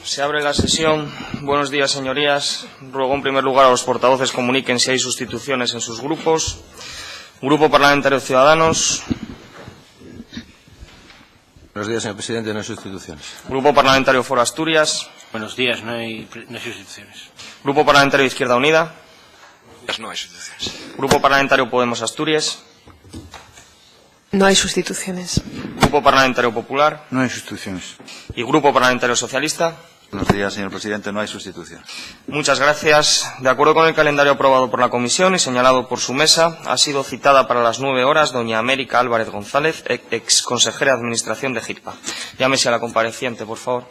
Se abre la sesión. Buenos días, señorías. Ruego en primer lugar a los portavoces comuniquen si hay sustituciones en sus grupos. Grupo Parlamentario Ciudadanos. Buenos días, señor presidente. No hay sustituciones. Grupo Parlamentario Foro Asturias. Buenos días. No hay sustituciones. Grupo Parlamentario Izquierda Unida. No hay sustituciones. Grupo Parlamentario Podemos Asturias. No hay sustituciones. Grupo Parlamentario Popular. No hay sustituciones. Y Grupo Parlamentario Socialista. Buenos días, señor presidente. No hay sustituciones. Muchas gracias. De acuerdo con el calendario aprobado por la comisión y señalado por su mesa, ha sido citada para las 9 horas doña América Álvarez González, ex consejera de Administración de HIPA. Llámese a la compareciente, por favor.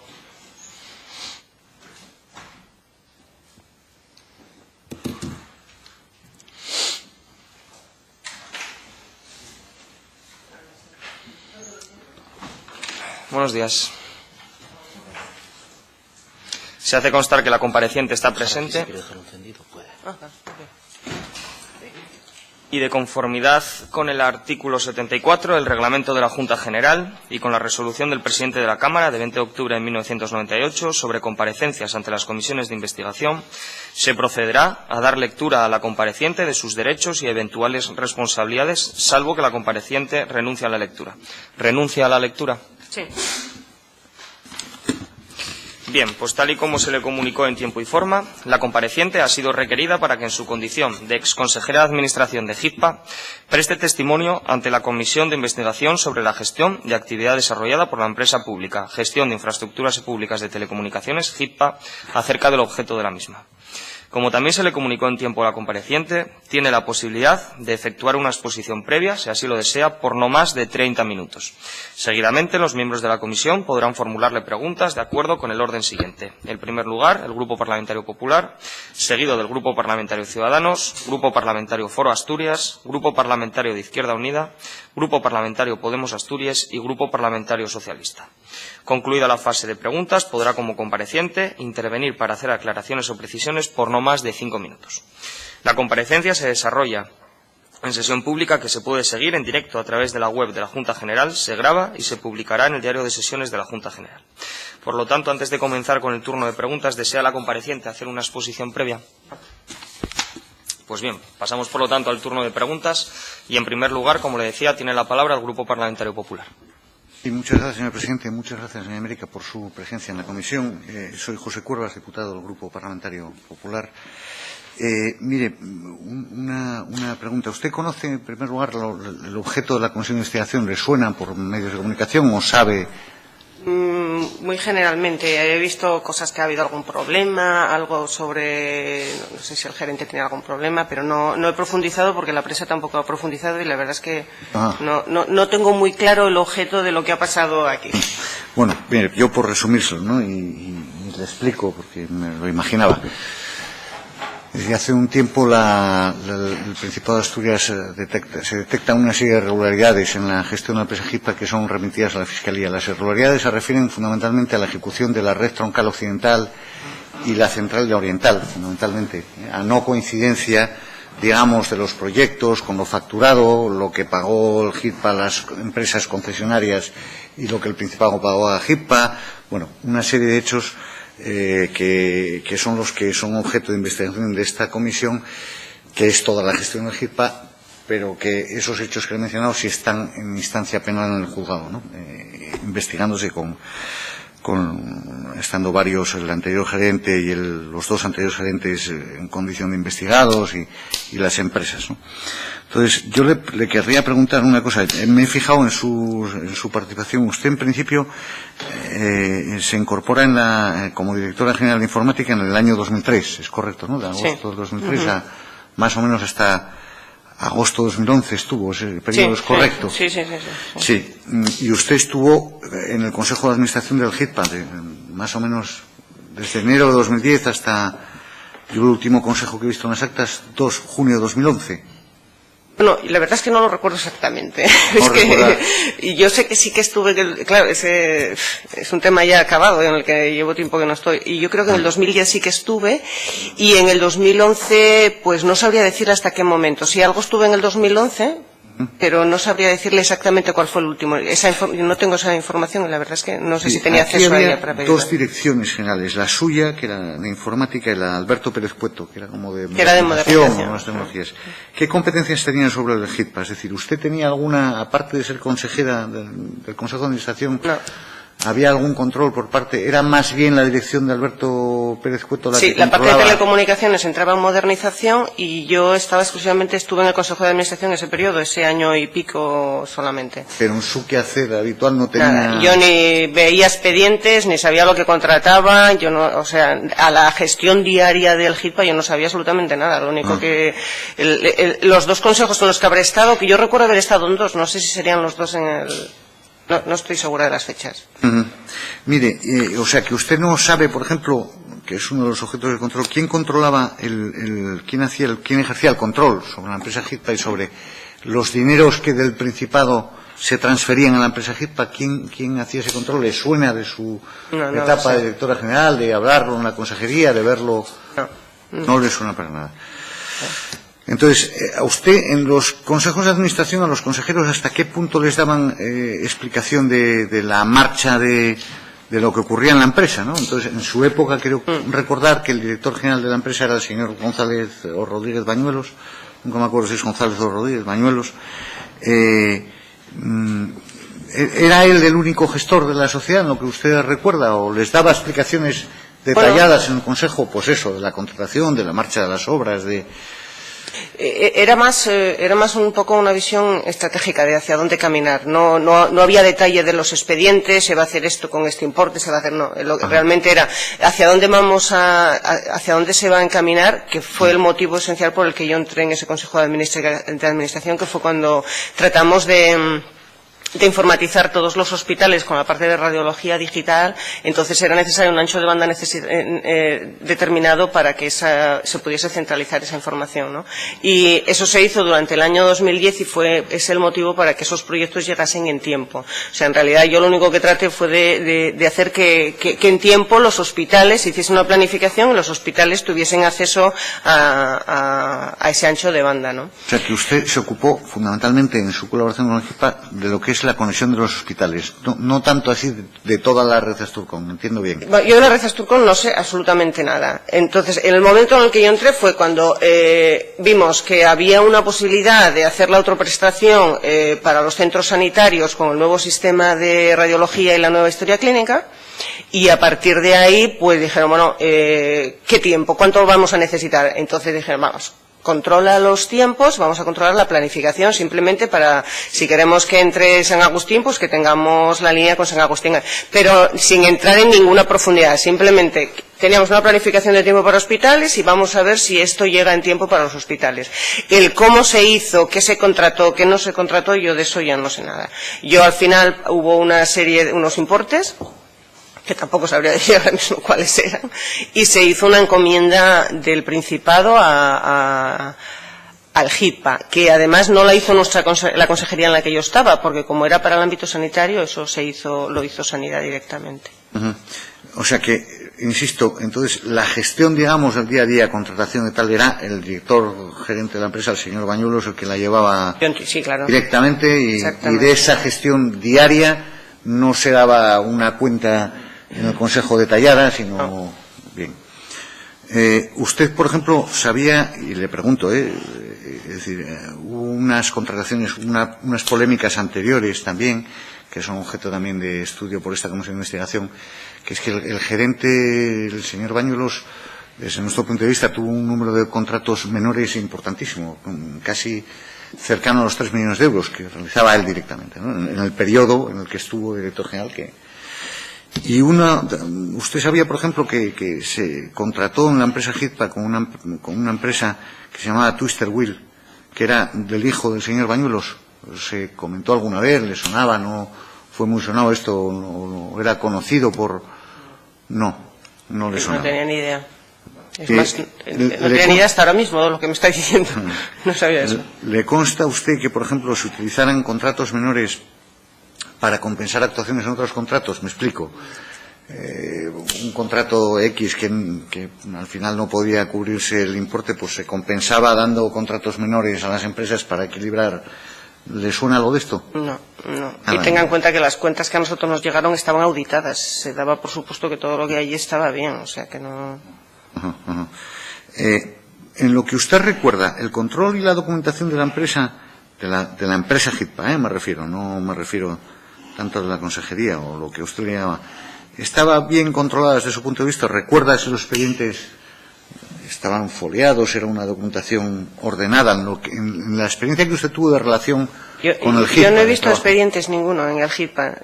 Buenos días. Se hace constar que la compareciente está presente y de conformidad con el artículo 74 del Reglamento de la Junta General y con la resolución del presidente de la Cámara de 20 de octubre de 1998 sobre comparecencias ante las comisiones de investigación, se procederá a dar lectura a la compareciente de sus derechos y eventuales responsabilidades, salvo que la compareciente renuncie a la lectura. ¿Renuncia a la lectura? Sí. Bien, pues tal y como se le comunicó en tiempo y forma, la compareciente ha sido requerida para que en su condición de exconsejera de Administración de HIPA preste testimonio ante la Comisión de Investigación sobre la gestión de actividad desarrollada por la empresa pública, Gestión de Infraestructuras Públicas de Telecomunicaciones, HIPA, acerca del objeto de la misma. Como también se le comunicó en tiempo a la compareciente, tiene la posibilidad de efectuar una exposición previa, si así lo desea, por no más de 30 minutos. Seguidamente, los miembros de la comisión podrán formularle preguntas de acuerdo con el orden siguiente. En primer lugar, el Grupo Parlamentario Popular, seguido del Grupo Parlamentario Ciudadanos, Grupo Parlamentario Foro Asturias, Grupo Parlamentario de Izquierda Unida, Grupo Parlamentario Podemos Asturias y Grupo Parlamentario Socialista. Concluida la fase de preguntas, podrá como compareciente intervenir para hacer aclaraciones o precisiones por no más de 5 minutos. La comparecencia se desarrolla en sesión pública que se puede seguir en directo a través de la web de la Junta General, se graba y se publicará en el diario de sesiones de la Junta General. Por lo tanto, antes de comenzar con el turno de preguntas, ¿desea la compareciente hacer una exposición previa? Pues bien, pasamos por lo tanto al turno de preguntas y en primer lugar, como le decía, tiene la palabra el Grupo Parlamentario Popular. Sí, muchas gracias, señor presidente. Muchas gracias, señora América, por su presencia en la comisión. Soy José Cuervas, diputado del Grupo Parlamentario Popular. Mire, una pregunta. ¿Usted conoce, en primer lugar, el objeto de la comisión de investigación? ¿Le suena por medios de comunicación o sabe? Muy generalmente. He visto cosas que ha habido algún problema, algo sobre, no sé si el gerente tiene algún problema, pero no he profundizado porque la prensa tampoco ha profundizado y la verdad es que no tengo muy claro el objeto de lo que ha pasado aquí. Bueno, mire, yo por resumírselo, ¿no? Y le explico porque me lo imaginaba. Desde hace un tiempo el Principado de Asturias se detecta una serie de irregularidades en la gestión de la empresa HIPA que son remitidas a la Fiscalía. Las irregularidades se refieren fundamentalmente a la ejecución de la red troncal occidental y la central de oriental, fundamentalmente, a no coincidencia, digamos, de los proyectos con lo facturado, lo que pagó el HIPA a las empresas concesionarias y lo que el Principado pagó a HIPA. Bueno, una serie de hechos que son los que son objeto de investigación de esta comisión, que es toda la gestión del HIPA, pero que esos hechos que he mencionado sí están en instancia penal en el juzgado, ¿no? Investigándose estando varios, el anterior gerente y los dos anteriores gerentes en condición de investigados y las empresas, ¿no? Entonces, yo le querría preguntar una cosa. Me he fijado en su participación. Usted, en principio, se incorpora como directora general de informática en el año 2003, ¿es correcto, no? De agosto de 2003 a más o menos hasta agosto de 2011 estuvo, ese periodo es correcto. Sí. Y usted estuvo en el Consejo de Administración del HIPA, más o menos desde enero de 2010 hasta, yo el último consejo que he visto en las actas, 2 de junio de 2011. Bueno, la verdad es que no lo recuerdo exactamente. Y yo sé que sí que estuve, claro, ese es un tema ya acabado en el que llevo tiempo que no estoy. Y yo creo que en el 2010 sí que estuve y en el 2011 pues no sabría decir hasta qué momento. Si algo estuve en el 2011, pero no sabría decirle exactamente cuál fue el último. No tengo esa información y la verdad es que no sé si tenía acceso a ella para pedirla. Dos direcciones generales, la suya, que era de informática, y la de Alberto Pérez Cueto, que era como de modernización. Nuevas tecnologías. ¿Qué competencias tenían sobre el GIPA? Es decir, ¿usted tenía alguna, aparte de ser consejera del Consejo de Administración, había algún control por parte? ¿Era más bien la dirección de Alberto Pérez Cueto la que controlaba? Sí, la parte de telecomunicaciones entraba en modernización y yo estuve en el Consejo de Administración ese periodo, ese año y pico solamente. Pero en su quehacer habitual no tenía... Nada, yo ni veía expedientes, ni sabía lo que contrataba, yo no, o sea, a la gestión diaria del GIPA yo no sabía absolutamente nada, lo único que... los dos consejos en los que habré estado, que yo recuerdo haber estado en dos, no sé si serían los dos en el... No estoy segura de las fechas. Mire, o sea que usted no sabe, por ejemplo, que es uno de los objetos de control, quién controlaba quién ejercía el control sobre la empresa GIPA y sobre los dineros que del Principado se transferían a la empresa GIPA. ¿Quién hacía ese control? ¿Le suena de su etapa de directora general, de hablarlo en la consejería, de verlo? No le suena para nada. Entonces, a usted, en los consejos de administración, a los consejeros, ¿hasta qué punto les daban explicación de la marcha de lo que ocurría en la empresa, ¿no? Entonces, en su época, creo recordar que el director general de la empresa era el señor González o Rodríguez Bañuelos, nunca me acuerdo si es González o Rodríguez Bañuelos. ¿Era él el único gestor de la sociedad, en lo que usted recuerda, o les daba explicaciones detalladas en el consejo, pues eso, de la contratación, de la marcha de las obras, Era más un poco una visión estratégica de hacia dónde caminar. No había detalle de los expedientes, se va a hacer esto con este importe, se va a hacer realmente era hacia dónde hacia dónde se va a encaminar, que fue el motivo esencial por el que yo entré en ese Consejo de Administración, que fue cuando tratamos de informatizar todos los hospitales con la parte de radiología digital. Entonces era necesario un ancho de banda determinado para que se pudiese centralizar esa información, ¿no? Y eso se hizo durante el año 2010 y es el motivo para que esos proyectos llegasen en tiempo. O sea, en realidad yo lo único que traté fue de hacer que en tiempo los hospitales hiciesen una planificación y los hospitales tuviesen acceso a ese ancho de banda, ¿no? O sea, que usted se ocupó fundamentalmente en su colaboración con el GIPA de lo que es la conexión de los hospitales, no tanto así de toda la red Asturcom, entiendo bien. Yo de la red Asturcom no sé absolutamente nada. Entonces, en el momento en el que yo entré fue cuando vimos que había una posibilidad de hacer la autoprestación para los centros sanitarios con el nuevo sistema de radiología y la nueva historia clínica. Y a partir de ahí, pues dijeron, bueno, ¿qué tiempo? ¿Cuánto vamos a necesitar? Entonces dijeron, vamos, controla los tiempos, vamos a controlar la planificación simplemente para, si queremos que entre San Agustín, pues que tengamos la línea con San Agustín, pero sin entrar en ninguna profundidad, simplemente teníamos una planificación de tiempo para hospitales y vamos a ver si esto llega en tiempo para los hospitales. El cómo se hizo, qué se contrató, qué no se contrató, yo de eso ya no sé nada. Yo al final hubo unos importes, que tampoco sabría decir ahora mismo cuáles eran, y se hizo una encomienda del Principado al GIPA, que además no la hizo la consejería en la que yo estaba, porque como era para el ámbito sanitario, eso lo hizo Sanidad directamente. O sea que, insisto, entonces la gestión, digamos, del día a día, contratación y tal, era el director gerente de la empresa, el señor Bañuelos, el que la llevaba sí, claro, directamente, y de esa gestión diaria no se daba una cuenta en el Consejo detallada, sino... No. Bien. Usted, por ejemplo, sabía, y le pregunto, es decir, hubo unas contrataciones, unas polémicas anteriores también, que son objeto también de estudio por esta Comisión de Investigación, que es que el gerente, el señor Bañuelos, desde nuestro punto de vista, tuvo un número de contratos menores importantísimo, casi cercano a los 3 millones de euros, que realizaba él directamente, ¿no? En el periodo en el que estuvo director general, y usted sabía, por ejemplo, que se contrató en la empresa GIPA con una empresa que se llamaba Twister Wheel, que era del hijo del señor Bañuelos. ¿Se comentó alguna vez? ¿Le sonaba? ¿No fue muy sonado esto? ¿No era conocido por...? No le sonaba. No tenía ni idea. Es más, no tenía ni idea hasta ahora mismo de lo que me está diciendo. No sabía eso. ¿Le consta a usted que, por ejemplo, se utilizaran contratos menores para compensar actuaciones en otros contratos? Me explico. Un contrato X que al final no podía cubrirse el importe, pues se compensaba dando contratos menores a las empresas para equilibrar ¿Le suena lo de esto? No. Y tenga en cuenta que las cuentas que a nosotros nos llegaron estaban auditadas. Se daba por supuesto que todo lo que allí estaba bien, o sea que no... En lo que usted recuerda, el control y la documentación de la empresa, de la empresa HITPA, me refiero, no me refiero tanto a la consejería o lo que usted le llama, ¿estaba bien controlada desde su punto de vista? ¿Recuerda si los expedientes estaban foliados, era una documentación ordenada? En la experiencia que usted tuvo de relación con el HITPA. Yo no he visto expedientes ninguno en el HITPA.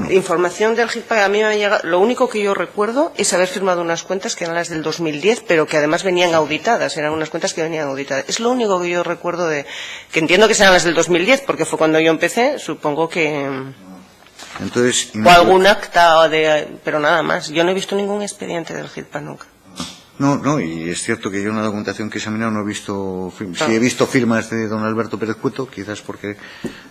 Información del HITPA a mí me ha llegado. Lo único que yo recuerdo es haber firmado unas cuentas que eran las del 2010, pero que además venían auditadas. Eran unas cuentas que venían auditadas. Es lo único que yo recuerdo que entiendo que serán las del 2010, porque fue cuando yo empecé. Supongo que... Entonces, o algún acta, pero nada más. Yo no he visto ningún expediente del HITPA nunca. No, y es cierto que yo en la documentación que he examinado no he visto, sí he visto firmas de don Alberto Pérez Cueto, quizás porque...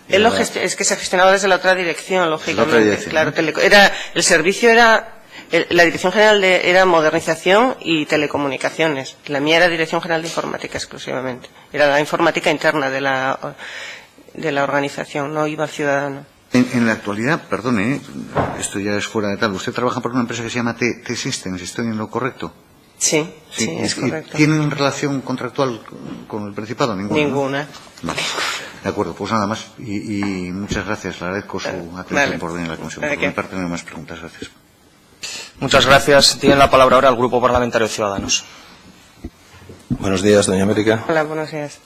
Es que se gestionaba desde la otra dirección, lógicamente. La otra dirección, claro, ¿no? El servicio era... La Dirección General era Modernización y Telecomunicaciones. La mía era Dirección General de Informática exclusivamente. Era la informática interna de la organización, no iba al ciudadano. En la actualidad, perdone, esto ya es fuera de tal, usted trabaja por una empresa que se llama T-Systems, ¿estoy en lo correcto? Sí, es correcto. ¿Tienen relación contractual con el Principado? Ninguna. Vale. De acuerdo, pues nada más. Y muchas gracias. Le agradezco su atención por venir a la comisión. Por mi parte no hay más preguntas. Gracias. Muchas gracias. Tiene la palabra ahora el Grupo Parlamentario de Ciudadanos. Buenos días, doña América. Hola, buenos días.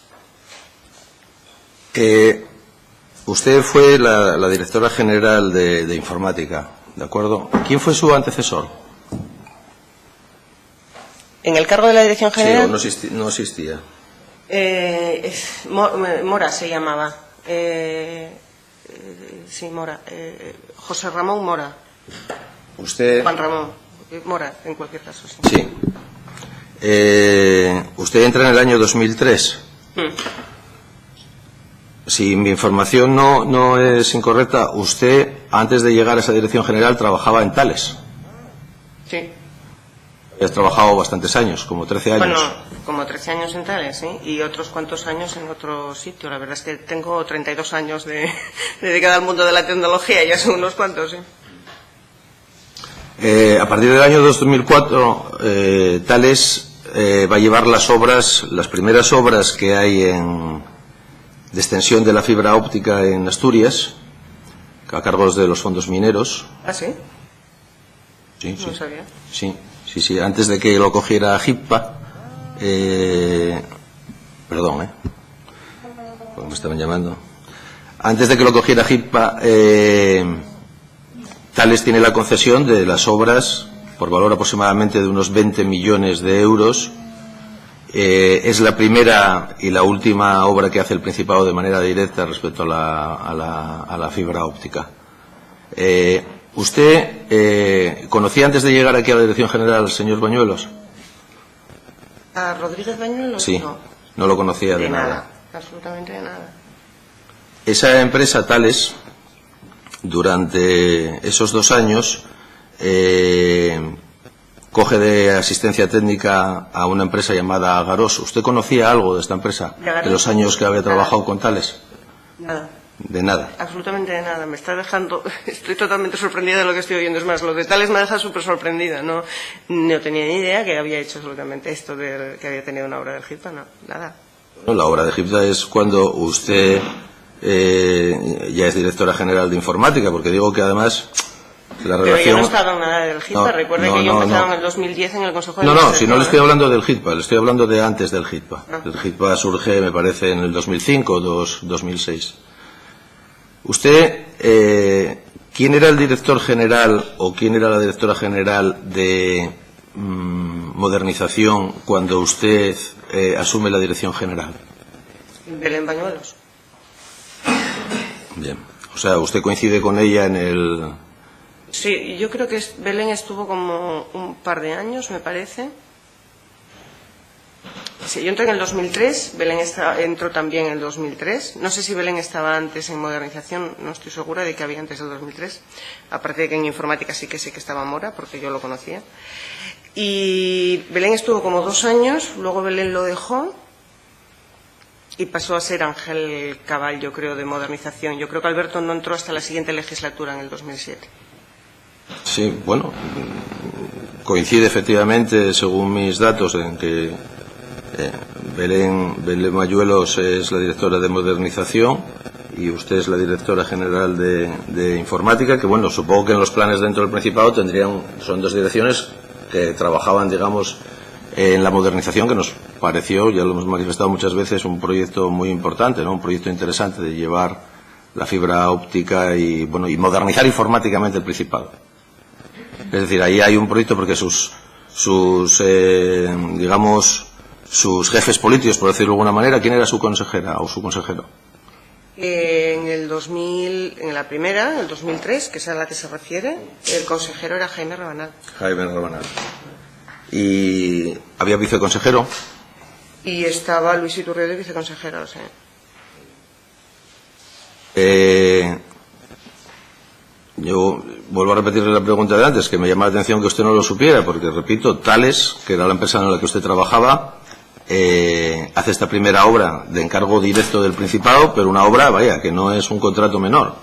Usted fue la directora general de informática, ¿de acuerdo? ¿Quién fue su antecesor? ¿En el cargo de la Dirección General? Sí, no existía. Mora se llamaba. Sí, Mora. José Ramón Mora. Usted... Juan Ramón Mora, en cualquier caso. Sí. Sí. Usted entra en el año 2003. Si mi información no es incorrecta, usted, antes de llegar a esa dirección general, trabajaba en Thales. Sí. Has trabajado bastantes años, como 13 años. Bueno, como 13 años en Thales, ¿sí? Y otros cuantos años en otro sitio. La verdad es que tengo 32 años dedicada al mundo de la tecnología, ya son unos cuantos, ¿sí? A partir del año 2004, Thales va a llevar las primeras obras que hay de extensión de la fibra óptica en Asturias, a cargo de los fondos mineros. ¿Ah, sí? Sí, no sabía. Sí, antes de que lo cogiera HITPA, perdón, porque me estaban llamando. Antes de que lo cogiera HITPA, Thales tiene la concesión de las obras por valor aproximadamente de unos 20 millones de euros. Es la primera y la última obra que hace el Principado de manera directa respecto a la fibra óptica. ¿Usted conocía antes de llegar aquí a la Dirección General al señor Bañuelos? ¿A Rodríguez Bañuelos? Sí, no lo conocía de nada. Absolutamente de nada. Esa empresa Thales, durante esos 2 años, coge de asistencia técnica a una empresa llamada Garós. ¿Usted conocía algo de esta empresa? ¿De los años que había trabajado con Thales? Nada. De nada. Absolutamente de nada. Me está dejando... Estoy totalmente sorprendida de lo que estoy oyendo. Es más, lo de Thales me deja súper sorprendida. No tenía ni idea que había hecho absolutamente esto, que había tenido una obra del HITPA. No, nada. La obra de HITPA es cuando usted ya es directora general de informática, porque digo que además la relación... Pero yo no estaba en nada del HITPA. Recuerde que yo empezaba en el 2010 en el Consejo de Administración. Si no le estoy hablando del HITPA, le estoy hablando de antes del HITPA. El HITPA surge, me parece, en el 2005 o 2006. Usted, ¿quién era el director general o quién era la directora general de modernización cuando usted asume la dirección general? Belén Bañuelos. Bien. O sea, ¿usted coincide con ella en el...? Sí, yo creo que Belén estuvo como un par de años, me parece. Sí, yo entré en el 2003, Belén entró también en el 2003. No sé si Belén estaba antes en modernización, no estoy segura de que había antes del 2003. Aparte de que en informática sí que estaba Mora, porque yo lo conocía. Y Belén estuvo como 2 años, luego Belén lo dejó. y pasó a ser Ángel Cabal, yo creo, de modernización. Yo creo que Alberto no entró hasta la siguiente legislatura, en el 2007. Sí, bueno, coincide efectivamente, según mis datos, en que Belén Mayuelos es la directora de modernización y usted es la directora general de informática, que bueno, supongo que en los planes dentro del Principado son dos direcciones que trabajaban, digamos, en la modernización, que nos pareció, ya lo hemos manifestado muchas veces, un proyecto muy importante, ¿no? Un proyecto interesante de llevar la fibra óptica y bueno, y modernizar informáticamente el Principado. Es decir, ahí hay un proyecto porque sus jefes políticos, por decirlo de alguna manera, ¿quién era su consejera o su consejero? En la primera, en el 2003, que es a la que se refiere, el consejero era Jaime Rabanal. Jaime Rabanal. ¿Y había viceconsejero? Y estaba Luis Iturrioz de viceconsejero, sí. Yo vuelvo a repetirle la pregunta de antes, que me llama la atención que usted no lo supiera, porque, repito, Thales, que era la empresa en la que usted trabajaba, hace esta primera obra de encargo directo del Principado, pero una obra, vaya, que no es un contrato menor.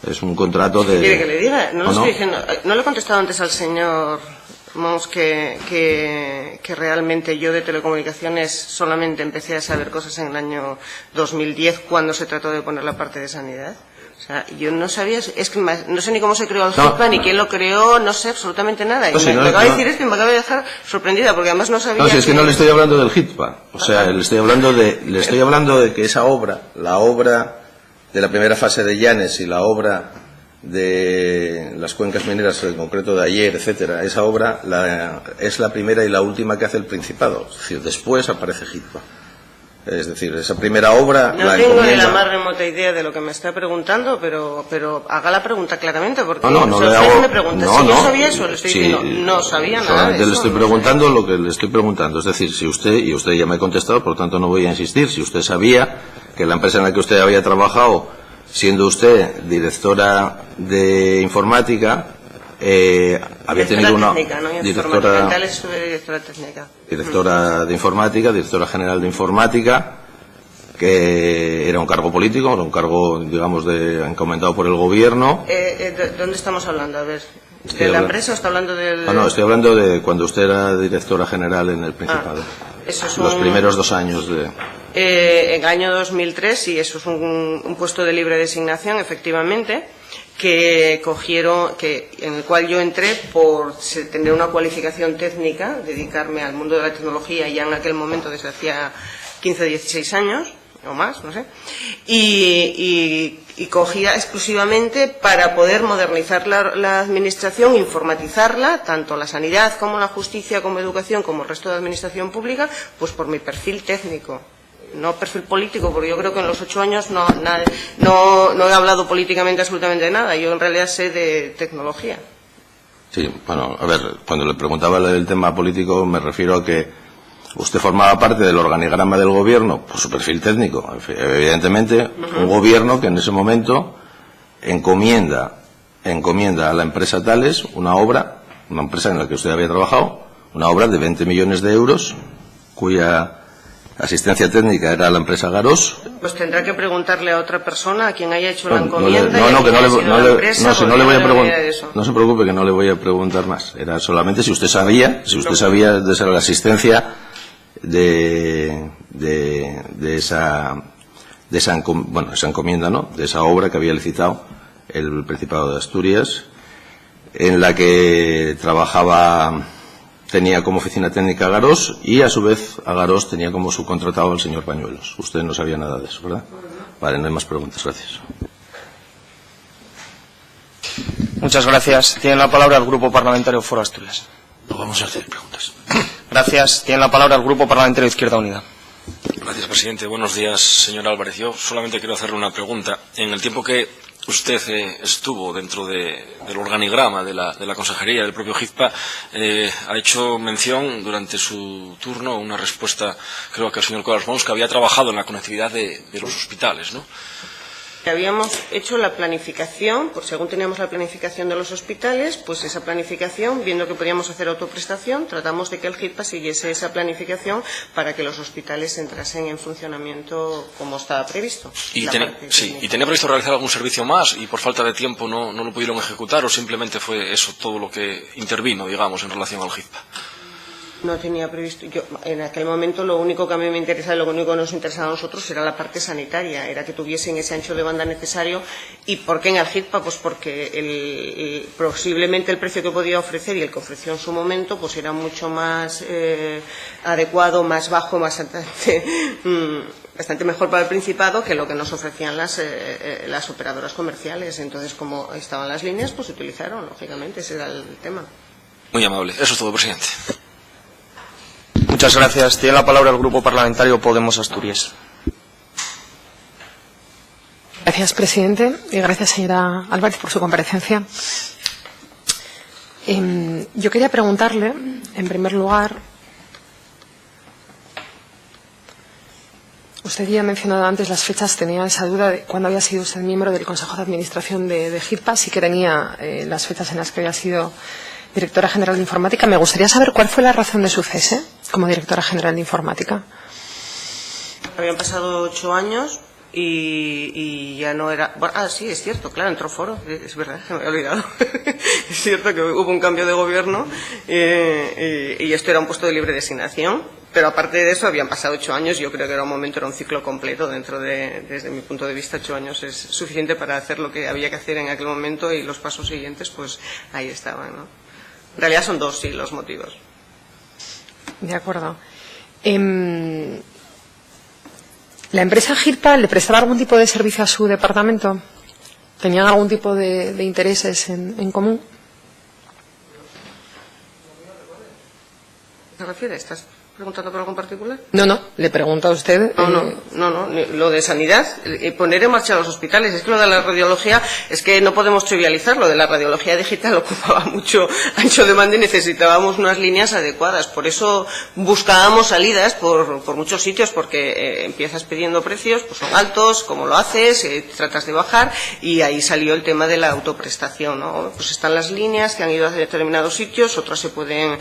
Es un contrato de... ¿Quiere que le diga? No le he contestado antes al señor Mons que realmente yo de telecomunicaciones solamente empecé a saber cosas en el año 2010, cuando se trató de poner la parte de sanidad. O sea, yo no sabía, es que no sé ni cómo se creó el HIPAA, ni quién lo creó, no sé absolutamente nada. Y lo que acaba de decir es que me acaba de dejar sorprendida, porque además no sabía... No, si es que no le estoy hablando del HIPAA. O sea, le estoy hablando de que esa obra, la obra de la primera fase de Llanes y la obra de las cuencas mineras, en concreto de ayer, etcétera, esa obra es la primera y la última que hace el Principado. Es decir, después aparece HIPAA. Es decir, esa primera obra... No tengo ni la más remota idea de lo que me está preguntando, pero haga la pregunta claramente, porque me pregunta si yo sabía eso, le estoy diciendo, no sabía nada. Solamente le estoy preguntando lo que le estoy preguntando. Es decir, si usted, y usted ya me ha contestado, por lo tanto no voy a insistir, si usted sabía que la empresa en la que usted había trabajado, siendo usted directora de informática, había tenido una directora técnica. Directora de informática, directora general de informática, que era un cargo político, era un cargo, digamos, encomendado por el gobierno. ¿Dónde estamos hablando? A ver, ¿de la empresa o está hablando del...? No, estoy hablando de cuando usted era directora general en el Principado. Eso es los primeros 2 años de... En el año 2003, sí, eso es un puesto de libre designación, efectivamente, en el cual yo entré por tener una cualificación técnica, dedicarme al mundo de la tecnología ya en aquel momento desde hacía 15 o 16 años, o más, no sé, y cogía exclusivamente para poder modernizar la administración, informatizarla, tanto la sanidad como la justicia, como educación, como el resto de la administración pública, pues por mi perfil técnico. No perfil político, porque yo creo que en los 8 años no he hablado políticamente absolutamente nada. Yo en realidad sé de tecnología. Sí, bueno, a ver, cuando le preguntaba del tema político me refiero a que usted formaba parte del organigrama del gobierno por su perfil técnico. Evidentemente, un gobierno que en ese momento encomienda a la empresa Thales una empresa en la que usted había trabajado, una obra de 20 millones de euros, cuya asistencia técnica era la empresa Garós. Pues tendrá que preguntarle a otra persona a quien haya hecho la encomienda. No se preocupe, que no le voy a preguntar más. Era solamente si usted sabía de ser la asistencia de esa encomienda, ¿no? De esa obra que había licitado el Principado de Asturias, en la que tenía como oficina técnica a Garós y a su vez a Garós tenía como subcontratado al señor Pañuelos. Usted no sabía nada de eso, ¿verdad? Vale, no hay más preguntas. Gracias. Muchas gracias. Tiene la palabra el Grupo Parlamentario Foro Asturias. No vamos a hacer preguntas. Gracias. Tiene la palabra el Grupo Parlamentario Izquierda Unida. Gracias, presidente. Buenos días, señor Álvarez. Yo solamente quiero hacerle una pregunta. En el tiempo que usted estuvo dentro del organigrama de la consejería del propio HIPAA, ha hecho mención durante su turno, una respuesta, creo que al señor Colas Mons, que había trabajado en la conectividad de los hospitales, ¿no? Habíamos hecho la planificación, pues según teníamos la planificación de los hospitales, pues esa planificación, viendo que podíamos hacer autoprestación, tratamos de que el HIPA siguiese esa planificación para que los hospitales entrasen en funcionamiento como estaba previsto. ¿Y tenía previsto realizar algún servicio más y por falta de tiempo no lo pudieron ejecutar o simplemente fue eso todo lo que intervino, digamos, en relación al HIPA? No tenía previsto. Yo, en aquel momento, lo único que a mí me interesaba y lo único que nos interesaba a nosotros era la parte sanitaria, era que tuviesen ese ancho de banda necesario. ¿Y por qué en el HIPA? Pues porque posiblemente el precio que podía ofrecer y el que ofreció en su momento pues era mucho más adecuado, más bajo, bastante mejor para el Principado que lo que nos ofrecían las operadoras comerciales. Entonces, como estaban las líneas, pues se utilizaron, lógicamente, ese era el tema. Muy amable. Eso es todo, presidente. Muchas gracias. Tiene la palabra el Grupo Parlamentario Podemos Asturias. Gracias, presidente, y gracias, señora Álvarez, por su comparecencia. Yo quería preguntarle, en primer lugar, usted ya ha mencionado antes las fechas, tenía esa duda de cuándo había sido usted miembro del Consejo de Administración de HIPA, sí que tenía las fechas en las que había sido directora general de Informática. Me gustaría saber cuál fue la razón de su cese como directora general de Informática. Habían pasado 8 años y ya no era... Bueno, sí, es cierto, claro, entró Foro, es verdad, se me había olvidado. Es cierto que hubo un cambio de gobierno y esto era un puesto de libre designación, pero aparte de eso habían pasado 8 años. Yo creo que era un ciclo completo desde mi punto de vista, 8 años es suficiente para hacer lo que había que hacer en aquel momento y los pasos siguientes, pues ahí estaban, ¿no? En realidad son dos, sí, los motivos. De acuerdo. ¿La empresa HIPA le prestaba algún tipo de servicio a su departamento? ¿Tenían algún tipo de intereses en común? ¿Qué te refieres? ¿Estás preguntando por algo en particular? No, le pregunto a usted. No, lo de sanidad, poner en marcha los hospitales. Es que lo de la radiología, es que no podemos trivializar. Lo de la radiología digital ocupaba mucho ancho de banda y necesitábamos unas líneas adecuadas. Por eso buscábamos salidas por muchos sitios, porque empiezas pidiendo precios, pues son altos, ¿cómo lo haces? Tratas de bajar, y ahí salió el tema de la autoprestación, ¿no? Pues están las líneas que han ido a determinados sitios, otras se pueden...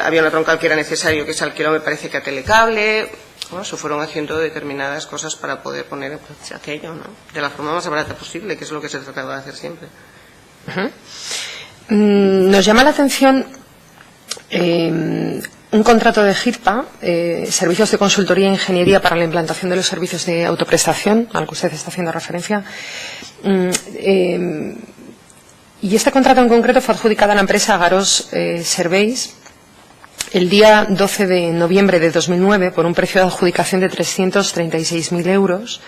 había una troncal que era necesario que se alquiló, me parece que a Telecable. Bueno, se fueron haciendo determinadas cosas para poder poner en marcha aquello, ¿no? De la forma más barata posible, que es lo que se trataba de hacer siempre. Nos llama la atención un contrato de HIPA, servicios de consultoría e ingeniería para la implantación de los servicios de autoprestación, al que usted está haciendo referencia. Y este contrato en concreto fue adjudicado a la empresa Garós Serveis el día 12 de noviembre de 2009 por un precio de adjudicación de 336.000 euros,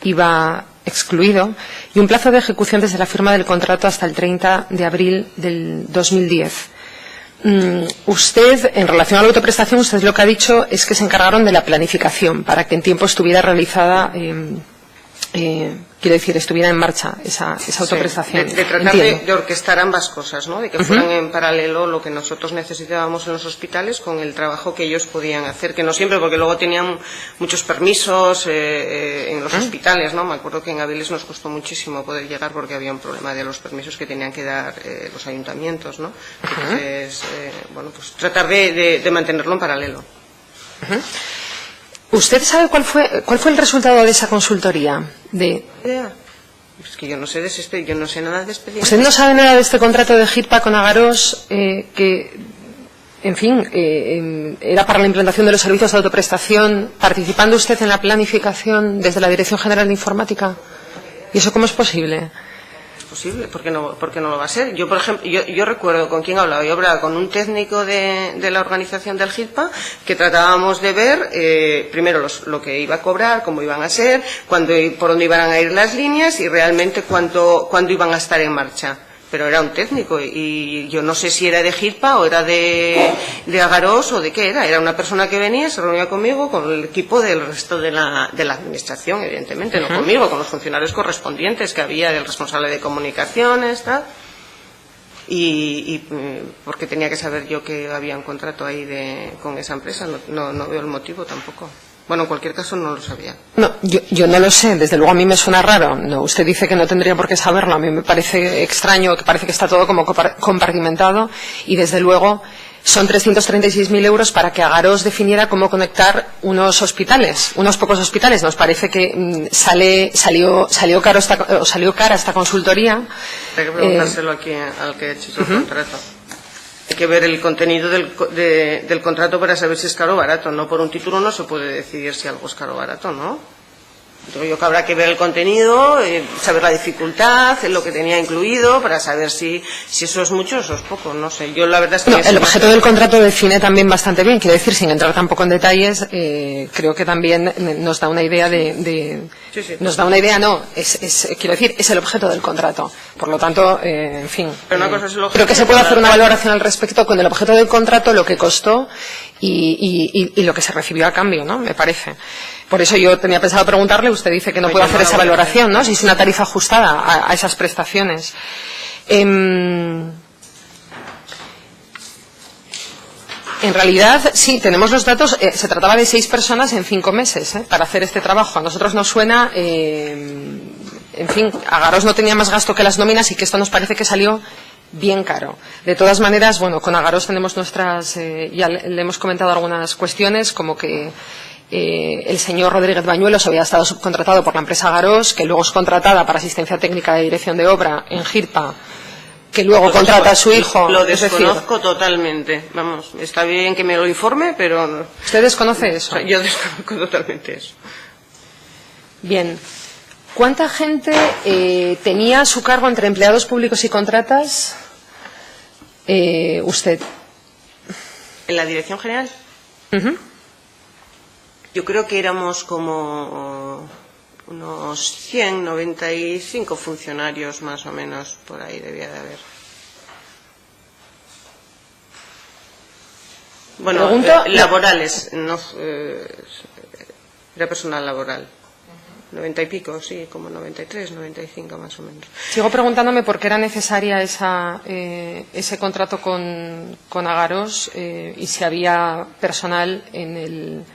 IVA excluido, y un plazo de ejecución desde la firma del contrato hasta el 30 de abril del 2010. Usted, en relación a la autoprestación, usted lo que ha dicho es que se encargaron de la planificación para que en tiempo estuviera realizada, quiero decir, estuviera en marcha esa autoprestación. Sí, de tratar de orquestar ambas cosas, ¿no? De que fueran en paralelo lo que nosotros necesitábamos en los hospitales con el trabajo que ellos podían hacer, que no siempre, porque luego tenían muchos permisos en los hospitales, ¿no? Me acuerdo que en Avilés nos costó muchísimo poder llegar porque había un problema de los permisos que tenían que dar los ayuntamientos, ¿no? Entonces, bueno, pues tratar de mantenerlo en paralelo. ¿Usted sabe cuál fue el resultado de esa consultoría? Es que yo no sé yo no sé nada de expedientes. ¿Usted no sabe nada de este contrato de HIPA con Agarós que, en fin, era para la implantación de los servicios de autoprestación, participando usted en la planificación desde la Dirección General de Informática? ¿Y eso cómo es posible? Posible, porque no lo va a ser. Yo, por ejemplo, yo recuerdo con quién hablaba. Yo hablaba con un técnico de la organización del HIPA, que tratábamos de ver primero lo que iba a cobrar, cómo iban a ser, por dónde iban a ir las líneas y realmente cuándo iban a estar en marcha. Pero era un técnico y yo no sé si era de HIPA o era de Agarós o de qué era. Era una persona que venía, se reunía conmigo, con el equipo del resto de la administración, evidentemente, no conmigo, con los funcionarios correspondientes que había, del responsable de comunicaciones, tal. Y porque tenía que saber yo que había un contrato ahí con esa empresa, no veo el motivo tampoco. Bueno, en cualquier caso no lo sabía. No, Yo no lo sé, desde luego a mí me suena raro. No, usted dice que no tendría por qué saberlo, a mí me parece extraño, que parece que está todo como compartimentado y desde luego son 336.000 euros para que Agarós definiera cómo conectar unos hospitales, unos pocos hospitales. Nos parece que salió cara esta consultoría. Hay que preguntárselo aquí al que ha hecho el contrato. Hay que ver el contenido del contrato para saber si es caro o barato. No por un título no se puede decidir si algo es caro o barato, ¿no? Yo creo que habrá que ver el contenido, saber la dificultad, lo que tenía incluido, para saber si eso es mucho o eso es poco. No sé, yo la verdad es que... No, el objeto del contrato define también bastante bien, quiero decir, sin entrar tampoco en detalles, creo que también nos da una idea Sí. Nos da una idea, quiero decir, es el objeto del contrato. Por lo tanto, en fin, Pero una cosa es el objeto, creo que se puede hacer una valoración al respecto con el objeto del contrato, lo que costó y lo que se recibió a cambio, ¿no? Me parece. Por eso yo tenía pensado preguntarle, usted dice que no puede hacer esa valoración, ¿no? Si es una tarifa ajustada a esas prestaciones. En realidad, sí, tenemos los datos. Se trataba de 6 personas en 5 meses para hacer este trabajo. A nosotros nos suena, en fin, Agarós no tenía más gasto que las nóminas y que esto nos parece que salió bien caro. De todas maneras, bueno, con Agarós tenemos nuestras, ya le hemos comentado algunas cuestiones, como que el señor Rodríguez Bañuelos había estado subcontratado por la empresa Agarós, que luego es contratada para asistencia técnica de dirección de obra en GIRPA, que luego contrata a su hijo. Lo desconozco totalmente. Vamos, está bien que me lo informe, pero... ¿Usted desconoce eso? Yo desconozco totalmente eso. Bien. ¿Cuánta gente tenía a su cargo entre empleados públicos y contratas? Usted. ¿En la dirección general? Yo creo que éramos como unos 195 funcionarios más o menos, por ahí debía de haber. Bueno, laborales, no, era personal laboral. 90 y pico, sí, como 93, 95 más o menos. Sigo preguntándome por qué era necesaria ese contrato con Agarós y si había personal en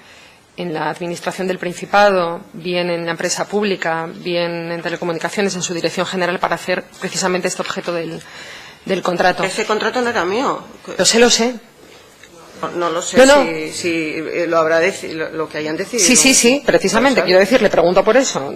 la administración del Principado, bien en la empresa pública, bien en telecomunicaciones, en su dirección general, para hacer precisamente este objeto del contrato. Ese contrato no era mío. Lo sé. No lo sé si lo habrá lo que hayan decidido. Sí, precisamente, quiero decir, le pregunto por eso.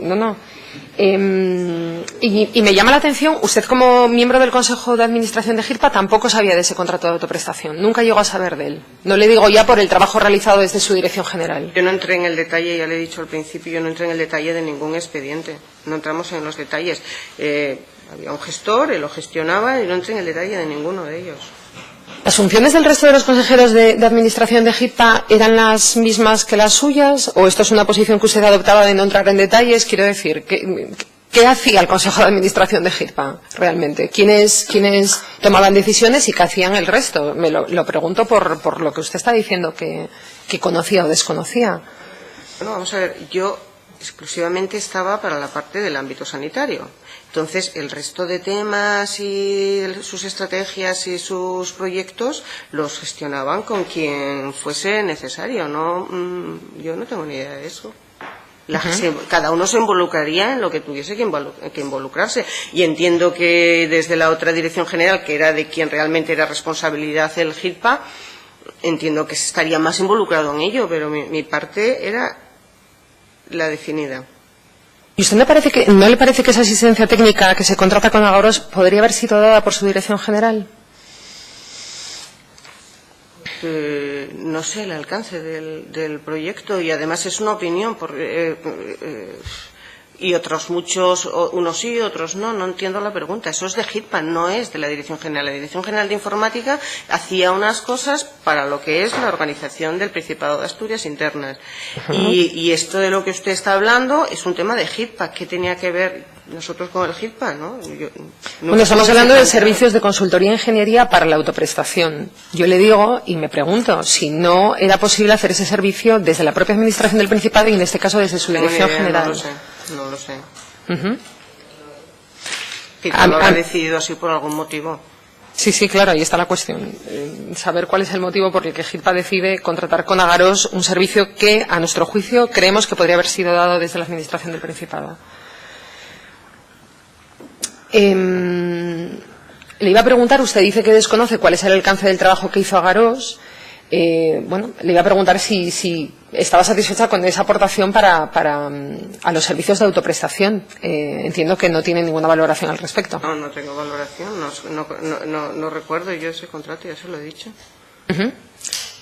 Y me llama la atención, usted como miembro del Consejo de Administración de GIRPA tampoco sabía de ese contrato de autoprestación, nunca llegó a saber de él. No le digo ya por el trabajo realizado desde su dirección general. Yo no entré en el detalle, ya le he dicho al principio, yo no entré en el detalle de ningún expediente, no entramos en los detalles. Había un gestor, él lo gestionaba y no entré en el detalle de ninguno de ellos. ¿Las funciones del resto de los consejeros de administración de GIRPA eran las mismas que las suyas? ¿O esto es una posición que usted adoptaba de no entrar en detalles? Quiero decir, ¿qué hacía el Consejo de Administración de GIRPA realmente? ¿Quiénes tomaban decisiones y qué hacían el resto? Me lo pregunto por lo que usted está diciendo que conocía o desconocía. Bueno, vamos a ver, yo exclusivamente estaba para la parte del ámbito sanitario. Entonces, el resto de temas y sus estrategias y sus proyectos los gestionaban con quien fuese necesario. Yo no tengo ni idea de eso. Cada uno se involucraría en lo que tuviese que involucrarse. Y entiendo que desde la otra dirección general, que era de quien realmente era responsabilidad el GIRPA, entiendo que se estaría más involucrado en ello, pero mi parte era la definida. ¿Y usted no le parece que esa asistencia técnica que se contrata con Agarós podría haber sido dada por su dirección general? No sé el alcance del proyecto y además es una opinión y otros muchos, unos sí, otros no entiendo la pregunta. Eso es de GIRPA, no es de la Dirección General. La Dirección General de Informática hacía unas cosas para lo que es la organización del Principado de Asturias internas. Y esto de lo que usted está hablando es un tema de GIRPA. ¿Qué tenía que ver nosotros con el GIRPA? Bueno, estamos hablando de servicios de consultoría e ingeniería para la autoprestación. Yo le digo y me pregunto si no era posible hacer ese servicio desde la propia Administración del Principado y en este caso desde su Dirección General. No lo sé. ¿Lo habrá decidido así por algún motivo? Sí, sí, claro, ahí está la cuestión. Saber cuál es el motivo por el que GIRPA decide contratar con Agaros un servicio que, a nuestro juicio, creemos que podría haber sido dado desde la Administración del Principado. Le iba a preguntar, usted dice que desconoce cuál es el alcance del trabajo que hizo Agaros. Bueno, le iba a preguntar si estaba satisfecha con esa aportación a los servicios de autoprestación. Entiendo que no tiene ninguna valoración al respecto. No, no tengo valoración, no recuerdo yo ese contrato, ya se lo he dicho.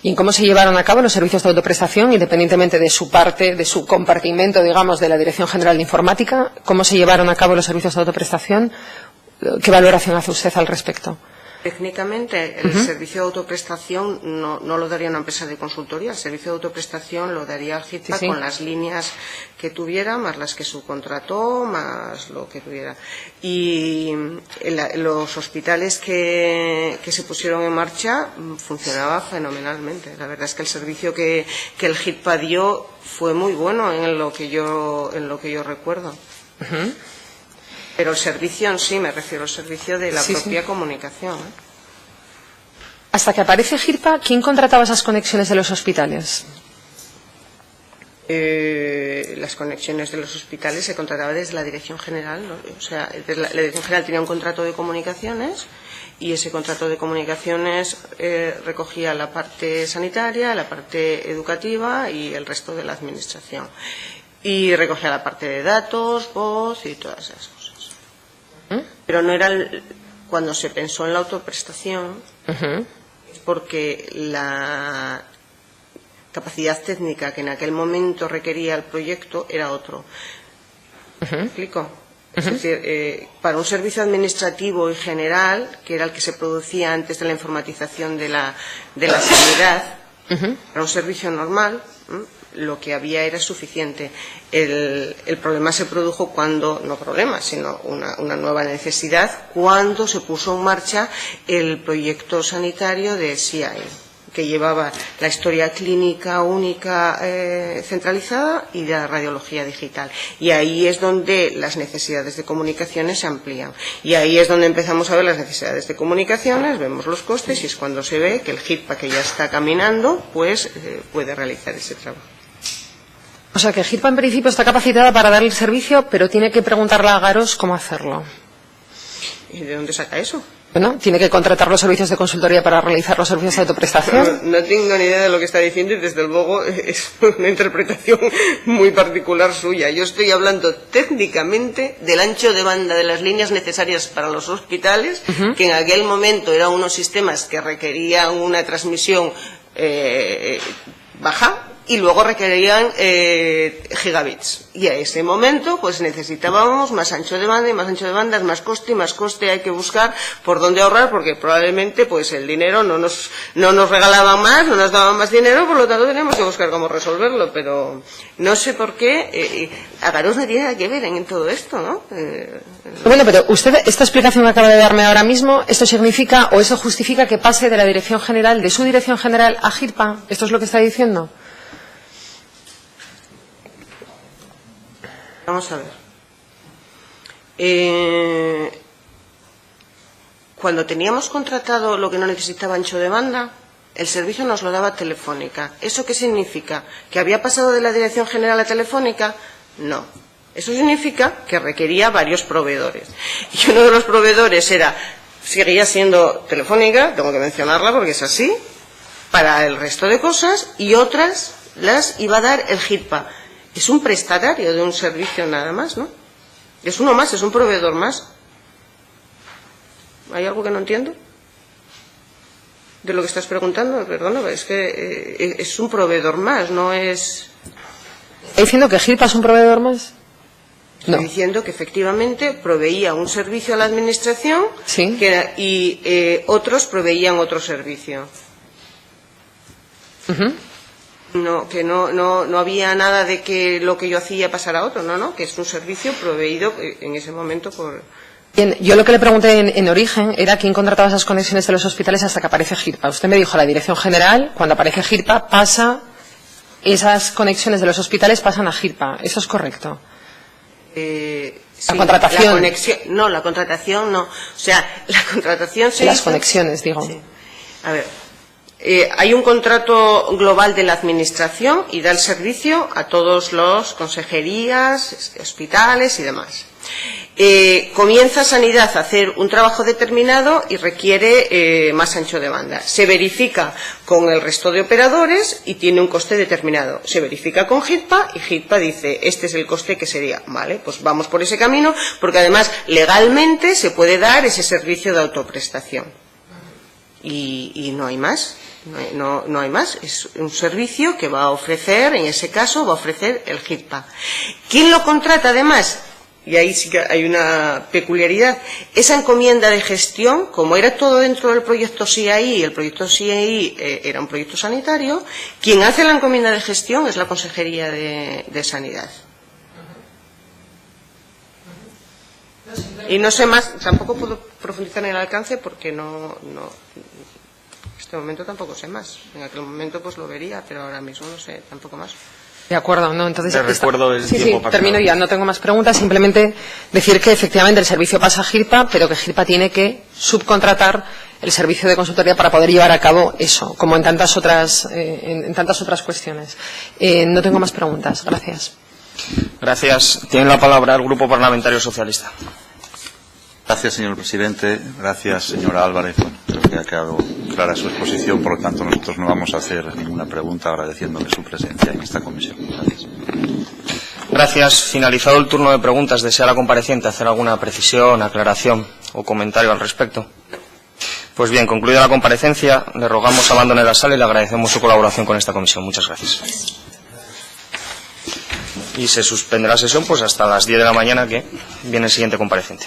¿Y en cómo se llevaron a cabo los servicios de autoprestación, independientemente de su parte, de su compartimento, digamos, de la Dirección General de Informática? ¿Cómo se llevaron a cabo los servicios de autoprestación? ¿Qué valoración hace usted al respecto? Técnicamente, el servicio de autoprestación no lo daría una empresa de consultoría. El servicio de autoprestación lo daría GIRPA con las líneas que tuviera, más las que subcontrató, más lo que tuviera. Y los hospitales que se pusieron en marcha funcionaba fenomenalmente. La verdad es que el servicio que el GIRPA dio fue muy bueno en lo que yo recuerdo. Pero el servicio en sí, me refiero al servicio de la propia comunicación. Hasta que aparece GIRPA, ¿quién contrataba esas conexiones de los hospitales? Las conexiones de los hospitales se contrataba desde la Dirección General, ¿no? O sea, la Dirección General tenía un contrato de comunicaciones y ese contrato de comunicaciones recogía la parte sanitaria, la parte educativa y el resto de la administración. Y recogía la parte de datos, voz y todas esas cosas. Pero no era cuando se pensó en la autoprestación, porque la capacidad técnica que en aquel momento requería el proyecto era otro. ¿Me explico? Es decir, para un servicio administrativo y general, que era el que se producía antes de la informatización de la sanidad, para un servicio normal, lo que había era suficiente. El problema se produjo cuando, no problema, sino una nueva necesidad, cuando se puso en marcha el proyecto sanitario de CI, que llevaba la historia clínica única centralizada y la radiología digital. Y ahí es donde las necesidades de comunicaciones se amplían. Y ahí es donde empezamos a ver las necesidades de comunicaciones, vemos los costes y es cuando se ve que el GIRPA, que ya está caminando, pues puede realizar ese trabajo. O sea que GIRPA en principio está capacitada para dar el servicio, pero tiene que preguntarle a Agaros cómo hacerlo. ¿Y de dónde saca eso? Bueno, tiene que contratar los servicios de consultoría para realizar los servicios de autoprestación. No tengo ni idea de lo que está diciendo y desde luego es una interpretación muy particular suya. Yo estoy hablando técnicamente del ancho de banda de las líneas necesarias para los hospitales, que en aquel momento eran unos sistemas que requerían una transmisión baja y luego requerían gigabits. Y a ese momento pues necesitábamos más ancho de banda y más ancho de banda, más coste hay que buscar por dónde ahorrar, porque probablemente pues el dinero no nos regalaban más, no nos daban más dinero, por lo tanto tenemos que buscar cómo resolverlo, pero no sé por qué Agaros no tiene nada que ver en todo esto, ¿no? Bueno, pero usted, esta explicación que acaba de darme ahora mismo, ¿esto significa o eso justifica que pase de la Dirección General, de su Dirección General a GIRPA? ¿Esto es lo que está diciendo? Vamos a ver. Cuando teníamos contratado lo que no necesitaba ancho de banda, el servicio nos lo daba Telefónica. ¿Eso qué significa? ¿Que había pasado de la Dirección General a Telefónica? No. Eso significa que requería varios proveedores. Y uno de los proveedores seguía siendo Telefónica, tengo que mencionarla porque es así, para el resto de cosas, y otras las iba a dar el GIRPA. Es un prestatario de un servicio nada más, ¿no? Es uno más, es un proveedor más. ¿Hay algo que no entiendo? De lo que estás preguntando, perdona, es que es un proveedor más, no es... ¿Está diciendo que GIRPA es un proveedor más? No. Estoy diciendo que efectivamente proveía un servicio a la administración y otros proveían otro servicio. No, que no había nada de que lo que yo hacía pasara a otro, no, que es un servicio proveído en ese momento por... Bien, yo lo que le pregunté en origen era quién contrataba esas conexiones de los hospitales hasta que aparece GIRPA. Usted me dijo la Dirección General, cuando aparece GIRPA esas conexiones de los hospitales pasan a GIRPA. ¿Eso es correcto? La contratación. La conexión, no, la contratación no. O sea, la contratación se Las hizo... conexiones, digo. Sí. A ver, hay un contrato global de la Administración y da el servicio a todos los consejerías, hospitales y demás. Comienza Sanidad a hacer un trabajo determinado y requiere más ancho de banda. Se verifica con el resto de operadores y tiene un coste determinado. Se verifica con HITPA y HITPA dice, este es el coste que sería. Vale, pues vamos por ese camino, porque además legalmente se puede dar ese servicio de autoprestación. Y no hay más. No hay más, es un servicio que va a ofrecer, en ese caso, va a ofrecer el HITPA. ¿Quién lo contrata además? Y ahí sí que hay una peculiaridad. Esa encomienda de gestión, como era todo dentro del proyecto CII, el proyecto CII era un proyecto sanitario, quien hace la encomienda de gestión es la Consejería de Sanidad. Y no sé más, tampoco puedo profundizar en el alcance porque no en este momento tampoco sé más. En aquel momento pues lo vería, pero ahora mismo no sé tampoco más. De acuerdo, ¿no? Entonces, te recuerdo el tiempo para termino ya, no tengo más preguntas, simplemente decir que efectivamente el servicio pasa a HITPA, pero que HITPA tiene que subcontratar el servicio de consultoría para poder llevar a cabo eso, como en tantas otras cuestiones. No tengo más preguntas, gracias. Gracias. Tiene la palabra el Grupo Parlamentario Socialista. Gracias, señor presidente. Gracias, señora Álvarez. Bueno, creo que ha quedado clara su exposición, por lo tanto nosotros no vamos a hacer ninguna pregunta agradeciéndole su presencia en esta comisión. Gracias. Gracias. Finalizado el turno de preguntas, ¿desea la compareciente hacer alguna precisión, aclaración o comentario al respecto? Pues bien, concluida la comparecencia, le rogamos abandone la sala y le agradecemos su colaboración con esta comisión. Muchas gracias. Y se suspende la sesión pues hasta las 10 de la mañana, que viene el siguiente compareciente.